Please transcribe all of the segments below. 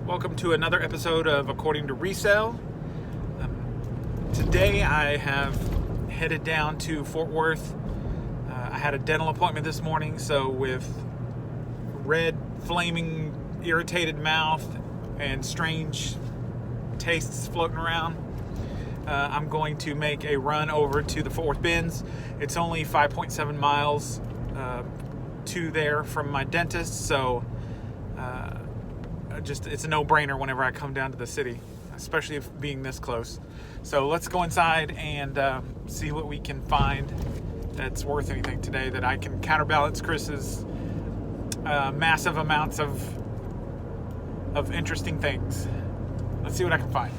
Welcome to another episode of According to Resale. Today I have headed down to Fort Worth. I had a dental appointment this morning, so with red, flaming, irritated mouth and strange tastes floating around, I'm going to make a run over to the Fort Worth Bins. It's only 5.7 miles to there from my dentist, so it's a no-brainer whenever I come down to the city, especially if being this close. So let's go inside and see what we can find that's worth anything today, that I can counterbalance Chris's massive amounts of interesting things. Let's see what I can find.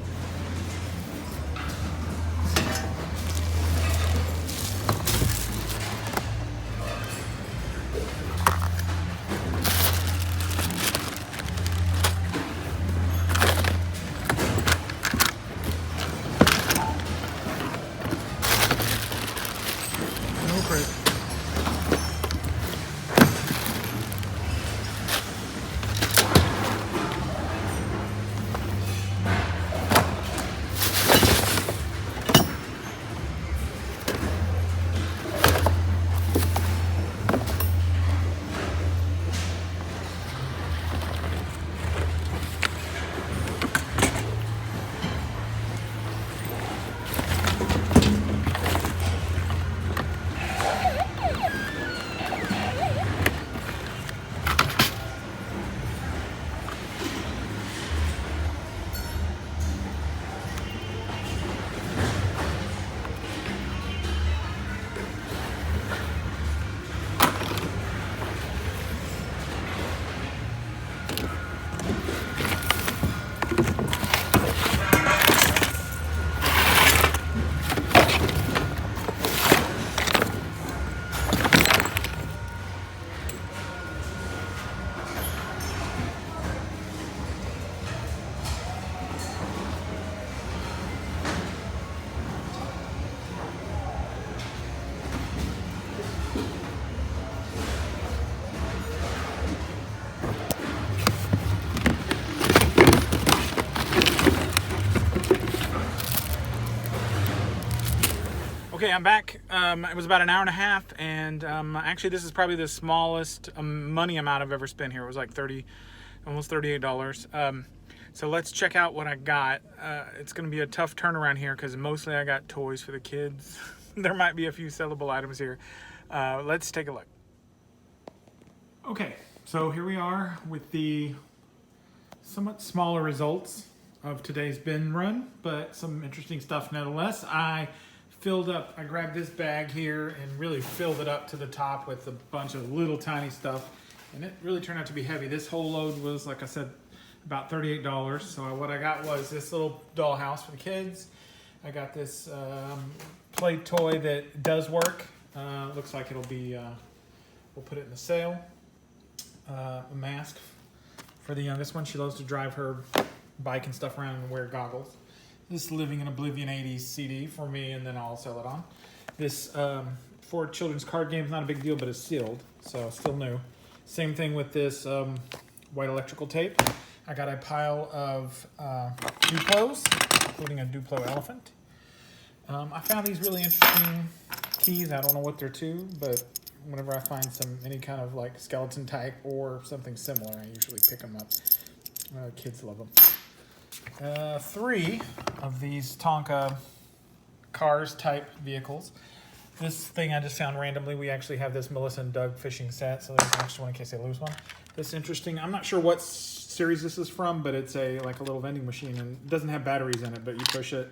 Okay, I'm back. It was about an hour and a half, and actually this is probably the smallest money amount I've ever spent here. It was like almost $38. So let's check out what I got. It's going to be a tough turnaround here because mostly I got toys for the kids. There might be a few sellable items here. Let's take a look. Okay, so here we are with the somewhat smaller results of today's bin run, but some interesting stuff nonetheless. I grabbed this bag here and really filled it up to the top with a bunch of little tiny stuff, and it really turned out to be heavy. This whole load was, like I said, about $38. So what I got was this little dollhouse for the kids. I got this play toy that does work. Looks like it'll be, we'll put it in the sale. A mask for the youngest one. She loves to drive her bike and stuff around and wear goggles. This Living in Oblivion 80s CD for me, and then I'll sell it on. This for children's card games, not a big deal, but it's sealed, so still new. Same thing with this white electrical tape. I got a pile of Duplos, including a Duplo elephant. I found these really interesting keys. I don't know what they're to, but whenever I find any kind of like skeleton type or something similar, I usually pick them up. Kids love them. 3 of these Tonka cars type vehicles. This thing I just found randomly. We actually have this Melissa and Doug fishing set, so there's an extra one in case they lose one. This interesting. I'm not sure what series this is from, but it's like a little vending machine, and it doesn't have batteries in it, but you push it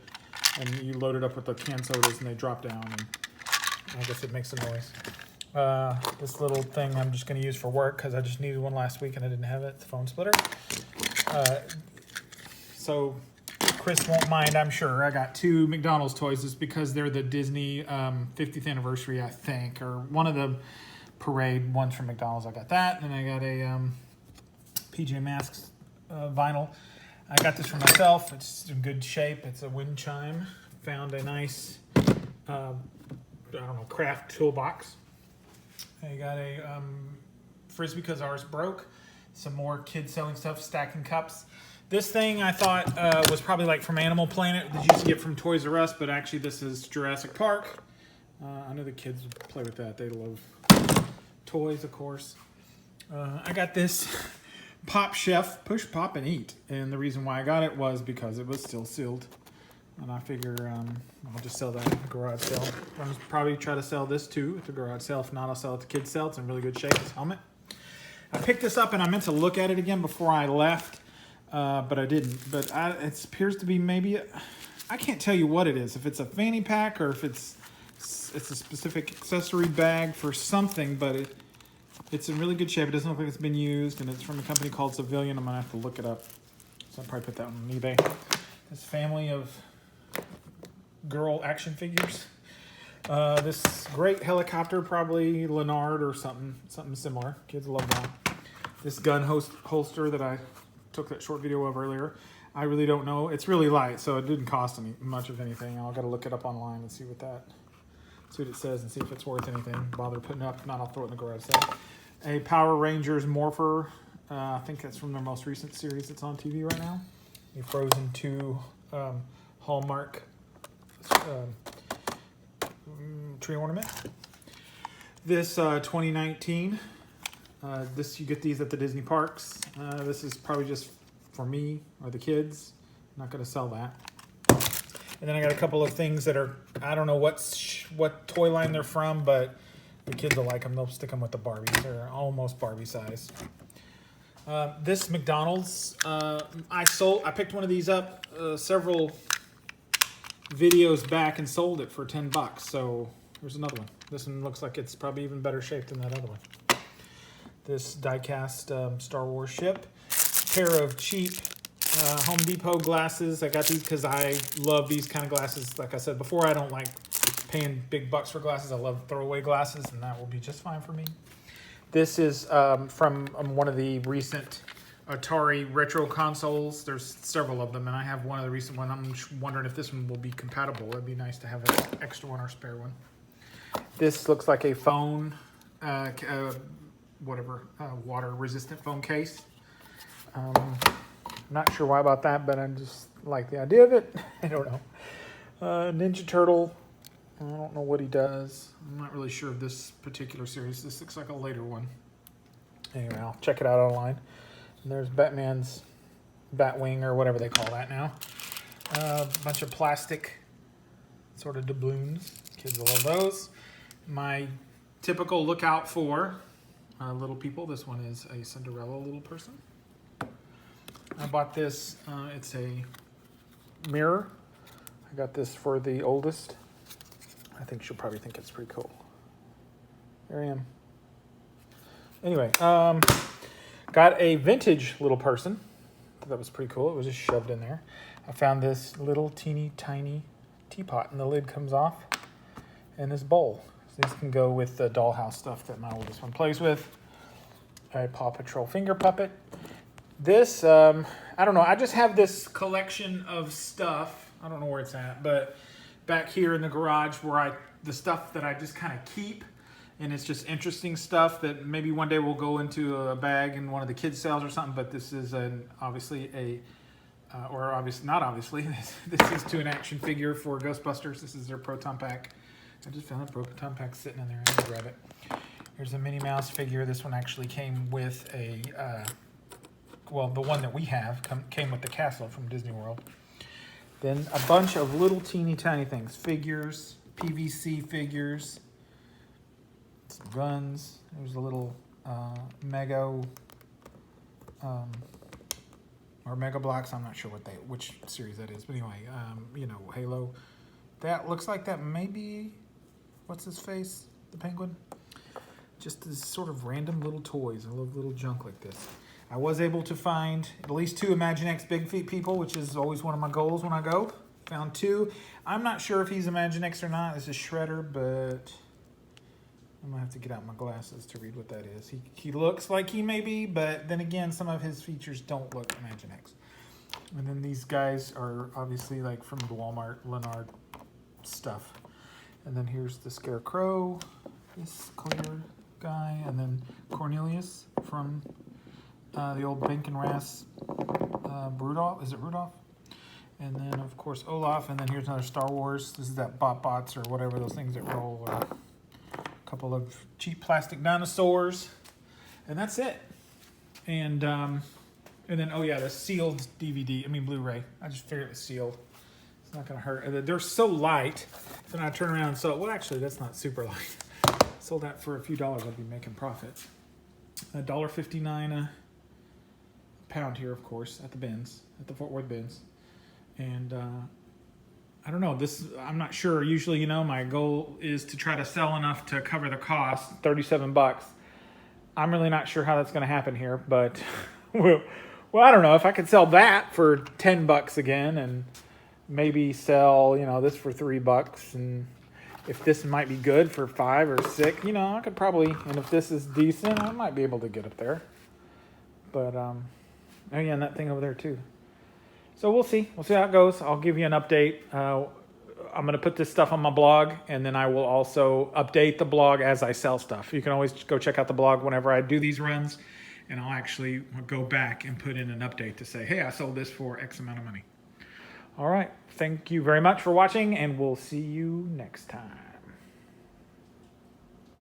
and you load it up with the canned sodas and they drop down, and I guess it makes a noise. This little thing I'm just going to use for work because I just needed one last week and I didn't have it. It's a phone splitter. So Chris won't mind, I'm sure. I got 2 McDonald's toys. It's because they're the Disney 50th anniversary, I think, or one of the parade ones from McDonald's. I got that, and I got a PJ Masks vinyl. I got this for myself. It's in good shape. It's a wind chime. Found a nice, craft toolbox. I got a Frisbee because ours broke. Some more kids selling stuff, stacking cups. This thing I thought was probably like from Animal Planet that you used to get from Toys R Us, but actually this is Jurassic Park. I know the kids would play with that. They love toys, of course. I got this Pop Chef, push, pop, and eat. And the reason why I got it was because it was still sealed. And I figure I'll just sell that at the garage sale. I'll probably try to sell this too at the garage sale. If not, I'll sell it to kids' sale. It's in really good shape, this helmet. I picked this up and I meant to look at it again before I left, but I didn't. But it appears to be maybe, I can't tell you what it is. If it's a fanny pack or if it's a specific accessory bag for something, but it's in really good shape. It doesn't look like it's been used, and it's from a company called Civilian. I'm gonna have to look it up. So I'll probably put that on eBay. This family of girl action figures. This great helicopter, probably Leonard or something similar. Kids love that. This gun holster that I took that short video of earlier. I really don't know. It's really light, so it didn't cost much of anything. I'll gotta look it up online and see what it says and see if it's worth anything. Bother putting it up. If not, I'll throw it in the garage sale. A Power Rangers Morpher. I think that's from their most recent series that's on TV right now. A Frozen 2 Hallmark tree ornament. This 2019. You get these at the Disney parks. This is probably just for me or the kids. I'm not going to sell that. And then I got a couple of things that are, I don't know what toy line they're from, but the kids will like them. They'll stick them with the Barbies. They're almost Barbie size. This McDonald's, I picked one of these up several videos back and sold it for $10. So here's another one. This one looks like it's probably even better shape than that other one. This die-cast Star Wars ship. Pair of cheap Home Depot glasses. I got these because I love these kind of glasses. Like I said before, I don't like paying big bucks for glasses. I love throwaway glasses, and that will be just fine for me. This is from one of the recent Atari retro consoles. There's several of them, and I have one of the recent ones. I'm wondering if this one will be compatible. It'd be nice to have an extra one or spare one. This looks like a phone, water-resistant phone case. Not sure why about that, but I just like the idea of it. I don't know. Ninja Turtle. I don't know what he does. I'm not really sure of this particular series. This looks like a later one. Anyway, I'll check it out online. And there's Batman's Batwing, or whatever they call that now. A bunch of plastic sort of doubloons. Kids will love those. My typical look out for little people. This one is a Cinderella little person. I bought this. It's a mirror. I got this for the oldest. I think she'll probably think it's pretty cool. There I am. Anyway, got a vintage little person. That was pretty cool. It was just shoved in there. I found this little teeny tiny teapot, and the lid comes off, and this bowl. So these can go with the dollhouse stuff that my oldest one plays with. A Paw Patrol finger puppet. This, I don't know. I just have this collection of stuff. I don't know where it's at, but back here in the garage where the stuff that I just kind of keep, and it's just interesting stuff that maybe one day will go into a bag in one of the kids' sales or something. But this is obviously this is to an action figure for Ghostbusters. This is their Proton Pack. I just found a Proton Pack sitting in there. I'm gonna grab it. Here's a Minnie Mouse figure. This one actually came with a, the one that we have came with the castle from Disney World. Then a bunch of little teeny tiny things. Figures, PVC figures, some guns. There's a little Mega Blocks. I'm not sure which series that is. But anyway, Halo. That looks like that maybe, what's his face? The Penguin? Just this sort of random little toys. I love little junk like this. I was able to find at least 2 Imaginext Big Feet people, which is always one of my goals when I go. Found 2. I'm not sure if he's Imaginext or not. This is Shredder, but I'm going to have to get out my glasses to read what that is. He looks like he may be, but then again, some of his features don't look Imaginext. And then these guys are obviously like from the Walmart Leonard stuff. And then here's the Scarecrow, this clear guy, and then Cornelius from the old Bank and Rass Rudolph. Is it Rudolph? And then, of course, Olaf. And then here's another Star Wars. This is that Bots or whatever, those things that roll. A couple of cheap plastic dinosaurs. And that's it. And then, oh yeah, the sealed DVD. I mean, Blu-ray. I just figured it was sealed. It's not going to hurt. They're so light. Then I turn around and sell it. Well, actually, that's not super light. Sold that for a few dollars. I'd be making profit. $1.59 a pound here, of course, at the bins, at the Fort Worth bins. And I don't know. I'm not sure. Usually, my goal is to try to sell enough to cover the cost. $37. I'm really not sure how that's going to happen here, but well, I don't know. If I could sell that for $10 again, and maybe sell, this for $3, and if this might be good for $5 or $6, I could probably, and if this is decent, I might be able to get up there. But oh yeah, and that thing over there too. So we'll see. We'll see how it goes. I'll give you an update. I'm going to put this stuff on my blog, and then I will also update the blog as I sell stuff. You can always go check out the blog whenever I do these runs, and I'll actually go back and put in an update to say, hey, I sold this for X amount of money. All right. Thank you very much for watching, and we'll see you next time.